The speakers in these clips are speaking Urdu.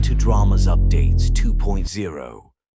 to Dramas Updates 2.0.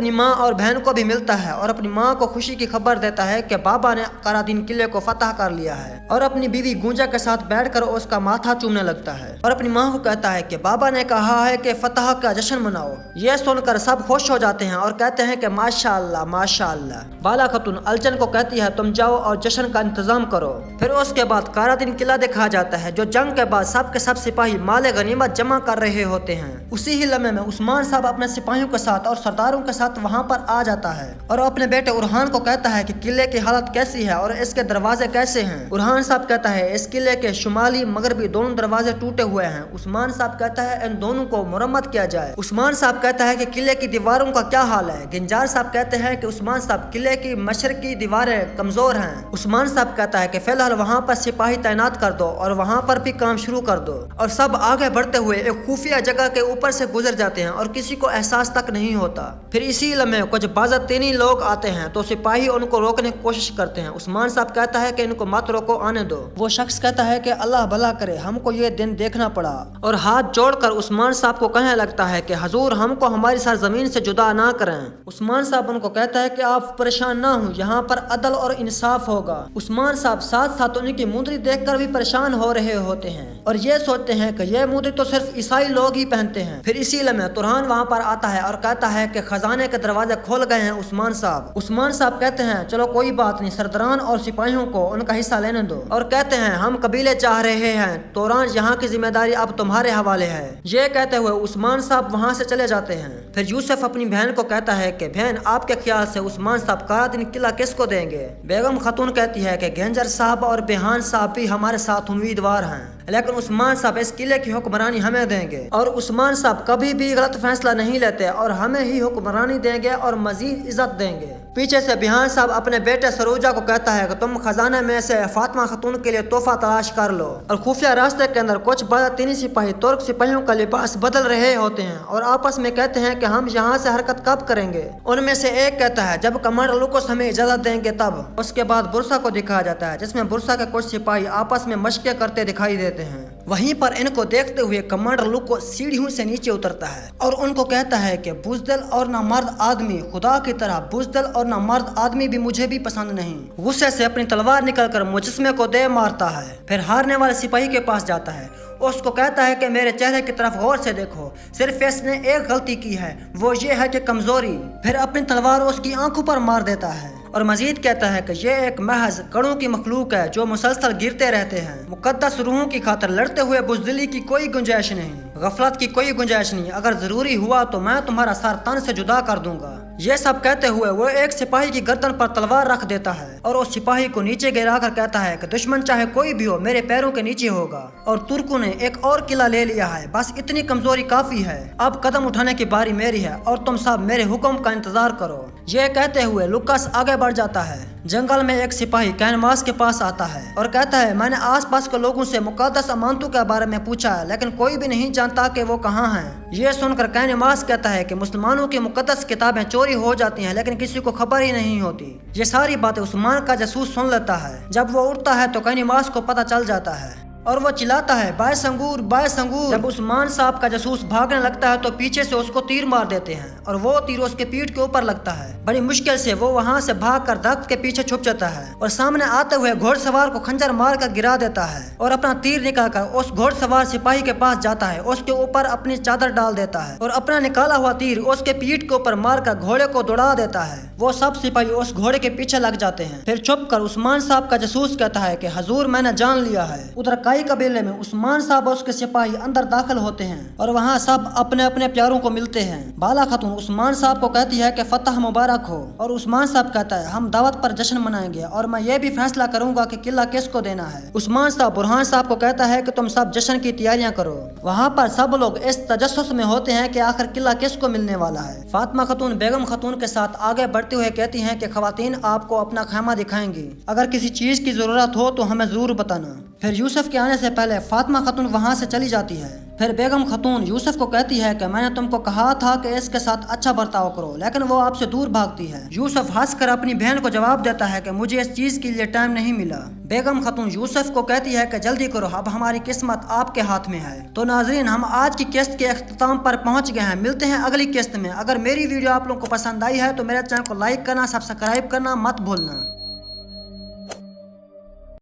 اپنی ماں اور بہن کو بھی ملتا ہے اور اپنی ماں کو خوشی کی خبر دیتا ہے کہ بابا نے قرادین قلعے کو فتح کر لیا ہے، اور اپنی بیوی گونجا کے ساتھ بیٹھ کر اس کا ماتھا چومنے لگتا ہے اور اپنی ماں کو کہتا ہے کہ بابا نے کہا ہے کہ فتح کا جشن مناؤ۔ یہ سن کر سب خوش ہو جاتے ہیں اور کہتے ہیں کہ ماشاء اللہ ماشاء اللہ۔ بالا خاتون الچن کو کہتی ہے تم جاؤ اور جشن کا انتظام کرو۔ پھر اس کے بعد قرادین قلعہ دکھایا جاتا ہے جو جنگ کے بعد سب کے سب سپاہی مال غنیمت جمع کر رہے ہوتے ہیں۔ اسی ہی لمحے میں عثمان صاحب اپنے سپاہیوں کے ساتھ اور سرداروں کے ساتھ وہاں پر آ جاتا ہے اور اپنے بیٹے ارحان کو کہتا ہے کہ قلعے کی حالت کیسی ہے اور اس کے دروازے کیسے ہیں۔ ارحان صاحب کہتا ہے اس قلعے کے شمالی مغربی دونوں دروازے ٹوٹے ہوئے ہیں۔ عثمان صاحب کہتا ہے ان دونوں کو مرمت کیا جائے۔ عثمان صاحب کہتا ہے کہ قلعے کی دیواروں کا کیا حال ہے۔ گنجار صاحب کہتے ہیں کہ عثمان صاحب قلعے کی مشرقی دیواریں کمزور ہیں۔ عثمان صاحب کہتا ہے کہ فی الحال وہاں پر سپاہی تعینات کر دو اور وہاں پر بھی کام شروع کر دو، اور سب آگے بڑھتے ہوئے ایک خفیہ جگہ کے اوپر سے گزر جاتے ہیں اور کسی کو احساس تک نہیں ہوتا۔ پھر اسی لمحے کچھ بازطینی لوگ آتے ہیں تو سپاہی ان کو روکنے کی کوشش کرتے ہیں۔ عثمان صاحب کہتا ہے کہ ان کو مت روکو، آنے دو۔ وہ شخص کہتا ہے کہ اللہ بھلا کرے، ہم کو یہ دن دیکھنا پڑا، اور ہاتھ جوڑ کر عثمان صاحب کو کہنے لگتا ہے کہ حضور ہم کو ہماری سرزمین سے جدا نہ کریں۔ عثمان صاحب ان کو کہتا ہے کہ آپ پریشان نہ ہوں، یہاں پر عدل اور انصاف ہوگا۔ عثمان صاحب ساتھ ساتھ ان کی مندری دیکھ کر بھی پریشان ہو رہے ہوتے ہیں اور یہ سوچتے ہیں کہ یہ مندری تو صرف عیسائی لوگ ہی پہنتے ہیں۔ پھر اسی لمحے ترحان وہاں پر آتا ہے اور کہتا ہے کہ خزانے کے دروازے کھول گئے ہیں عثمان صاحب۔ عثمان صاحب کہتے ہیں چلو کوئی بات نہیں، سرداران اور سپاہیوں کو ان کا حصہ لینے دو، اور کہتے ہیں ہم قبیلے چاہ رہے ہیں، توران یہاں کی ذمہ داری اب تمہارے حوالے ہے۔ یہ کہتے ہوئے عثمان صاحب وہاں سے چلے جاتے ہیں۔ پھر یوسف اپنی بہن کو کہتا ہے کہ بہن آپ کے خیال سے عثمان صاحب قرادین قلعہ کس کو دیں گے؟ بیگم خاتون کہتی ہے کہ گنجر صاحب اور بہان صاحب بھی ہمارے ساتھ امیدوار ہیں، لیکن عثمان صاحب اس قلعے کی حکمرانی ہمیں دیں گے، اور عثمان صاحب کبھی بھی غلط فیصلہ نہیں لیتے اور ہمیں ہی حکمرانی دیں گے اور مزید عزت دیں گے۔ پیچھے سے بہان صاحب اپنے بیٹے سروجا کو کہتا ہے کہ تم خزانے میں سے فاطمہ خاتون کے لیے تحفہ تلاش کر لو، اور خفیہ راستے کے اندر کچھ بازطینی سپاہی ترک سپاہیوں کا لباس بدل رہے ہوتے ہیں اور آپس میں کہتے ہیں کہ ہم یہاں سے حرکت کب کریں گے؟ ان میں سے ایک کہتا ہے جب کمانڈر لوکوس ہمیں اجازت دیں گے تب۔ اس کے بعد برسا کو دکھایا جاتا ہے جس میں برسا کے کچھ سپاہی آپس میں مشقیں کرتے دکھائی دیتے ہیں۔ وہیں پر ان کو دیکھتے ہوئے کمانڈر لوکوس سیڑھیوں سے نیچے اترتا ہے اور ان کو کہتا ہے کہ بزدل اور نامرد آدمی، خدا کی طرح بزدل اور نامرد آدمی بھی مجھے بھی پسند نہیں۔ غصے سے اپنی تلوار نکل کر مجسمے کو دے مارتا ہے۔ پھر ہارنے والے سپاہی کے پاس جاتا ہے، اس کو کہتا ہے کہ میرے چہرے کی طرف غور سے دیکھو، صرف اس نے ایک غلطی کی ہے، وہ یہ ہے کہ کمزوری۔ پھر اپنی تلوار اس کی آنکھوں پر مار دیتا ہے اور مزید کہتا ہے کہ یہ ایک محض کڑوں کی مخلوق ہے جو مسلسل گرتے رہتے ہیں۔ مقدس روحوں کی خاطر لڑتے ہوئے بزدلی کی کوئی گنجائش نہیں، غفلت کی کوئی گنجائش نہیں، اگر ضروری ہوا تو میں تمہارا سر تن سے جدا کر دوں گا۔ یہ سب کہتے ہوئے وہ ایک سپاہی کی گردن پر تلوار رکھ دیتا ہے اور اس سپاہی کو نیچے گرا کر کہتا ہے کہ دشمن چاہے کوئی بھی ہو میرے پیروں کے نیچے ہوگا، اور ترکوں نے ایک اور قلعہ لے لیا ہے، بس اتنی کمزوری کافی ہے، اب قدم اٹھانے کی باری میری ہے اور تم سب میرے حکم کا انتظار کرو۔ یہ کہتے ہوئے لوکاس آگے بڑھ جاتا ہے۔ جنگل میں ایک سپاہی کینماس کے پاس آتا ہے اور کہتا ہے میں نے آس پاس کے لوگوں سے مقدس امانتوں کے بارے میں پوچھا ہے لیکن کوئی بھی نہیں جانتا کہ وہ کہاں ہیں۔ یہ سن کر کینماس کہتا ہے کہ مسلمانوں کی مقدس کتابیں چوری ہو جاتی ہیں لیکن کسی کو خبر ہی نہیں ہوتی۔ یہ ساری باتیں عثمان کا جاسوس سن لیتا ہے۔ جب وہ اٹھتا ہے تو کینماس کو پتہ چل جاتا ہے اور وہ چلاتا ہے بائے سنگور بائے سنگور۔ جب عثمان صاحب کا جاسوس بھاگنے لگتا ہے تو پیچھے سے اس کو تیر مار دیتے ہیں اور وہ تیر اس کے پیٹھ کے اوپر لگتا ہے۔ بڑی مشکل سے وہ وہاں سے بھاگ کر درخت کے پیچھے چھپ جاتا ہے اور سامنے آتے ہوئے گھوڑ سوار کو خنجر مار کر گرا دیتا ہے اور اپنا تیر نکال کر اس گھوڑ سوار سپاہی کے پاس جاتا ہے، اس کے اوپر اپنی چادر ڈال دیتا ہے اور اپنا نکالا ہوا تیر اس کے پیٹھ کے اوپر مار کر گھوڑے کو دوڑا دیتا ہے۔ وہ سب سپاہی اس گھوڑے کے پیچھے لگ جاتے ہیں۔ پھر چھپ کر عثمان صاحب کا جاسوس کہتا ہے کہ حضور میں نے جان لیا ہے۔ ادھر کائی قبیلے میں عثمان صاحب اور اس کے سپاہی اندر داخل ہوتے ہیں اور وہاں سب اپنے اپنے پیاروں کو ملتے ہیں۔ بالا خاتون عثمان صاحب کو کہتی ہے کہ فتح مبارک ہو، اور عثمان صاحب کہتا ہے ہم دعوت پر جشن منائیں گے اور میں یہ بھی فیصلہ کروں گا کہ قلعہ کس کو دینا ہے۔ عثمان صاحب برہان صاحب کو کہتا ہے کہ تم سب جشن کی تیاریاں کرو۔ وہاں پر سب لوگ اس تجسس میں ہوتے ہیں کہ آخر قلعہ کس کو ملنے والا ہے۔ فاطمہ خاتون بیگم خاتون کے ساتھ آگے بڑھتے ہوئے کہتی ہیں کہ خواتین آپ کو اپنا خیمہ دکھائیں گی، اگر کسی چیز کی ضرورت ہو تو ہمیں ضرور بتانا۔ پھر یوسف کے آنے سے پہلے فاطمہ خاتون وہاں سے چلی جاتی ہے۔ پھر بیگم خاتون یوسف کو کہتی ہے کہ میں نے تم کو کہا تھا کہ اس کے ساتھ اچھا برتاؤ کرو، لیکن وہ آپ سے دور بھاگتی ہے۔ یوسف ہنس کر اپنی بہن کو جواب دیتا ہے کہ مجھے اس چیز کے لیے ٹائم نہیں ملا۔ بیگم خاتون یوسف کو کہتی ہے کہ جلدی کرو، اب ہماری قسمت آپ کے ہاتھ میں ہے۔ تو ناظرین، ہم آج کی قسط کے اختتام پر پہنچ گئے ہیں، ملتے ہیں اگلی قسط میں۔ اگر میری ویڈیو آپ لوگوں کو پسند آئی ہے تو میرے چینل کو لائک کرنا، سبسکرائب کرنا مت بھولنا۔